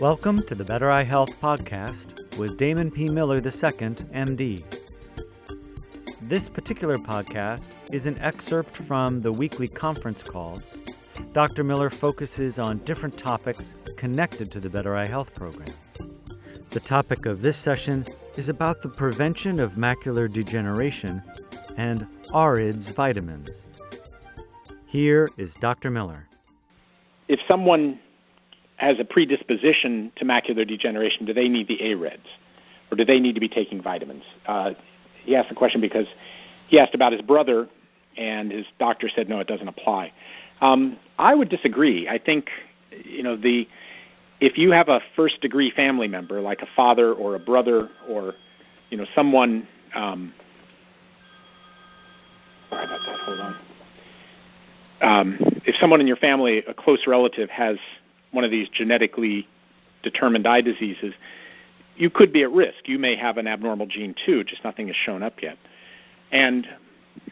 Welcome to the Better Eye Health podcast with Damon P. Miller II, MD. This particular podcast is an excerpt from the weekly conference calls. Dr. Miller focuses on different topics connected to the Better Eye Health program. The topic of this session is about the prevention of macular degeneration and ARIDS vitamins. Here is Dr. Miller. If someone has a predisposition to macular degeneration, do they need the ARIDS, or do they need to be taking vitamins? He asked the question because he asked about his brother, and his doctor said, no, it doesn't apply. I would disagree. I think, if you have a first-degree family member, like a father or a brother or, someone, sorry about that, hold on. If someone in your family, a close relative, has one of these genetically determined eye diseases, you could be at risk. You may have an abnormal gene too, just nothing has shown up yet. And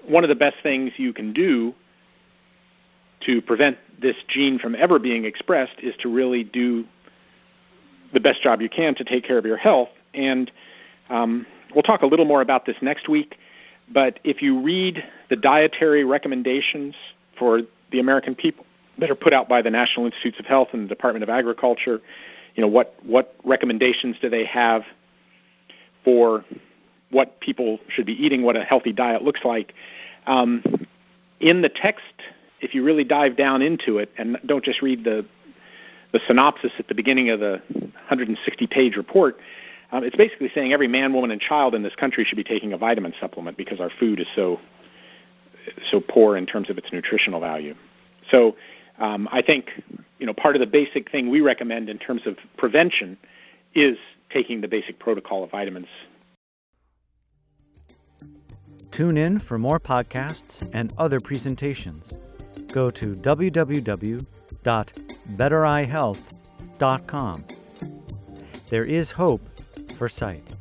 one of the best things you can do to prevent this gene from ever being expressed is to really do the best job you can to take care of your health. And we'll talk a little more about this next week, but if you read the dietary recommendations for the American people that are put out by the National Institutes of Health and the Department of Agriculture, what recommendations do they have for what people should be eating, what a healthy diet looks like. In the text, if you really dive down into it and don't just read the synopsis at the beginning of the 160-page report, it's basically saying every man, woman, and child in this country should be taking a vitamin supplement because our food is so poor in terms of its nutritional value. So I think, part of the basic thing we recommend in terms of prevention is taking the basic protocol of vitamins. Tune in for more podcasts and other presentations. Go to www.bettereyehealth.com. There is hope for sight.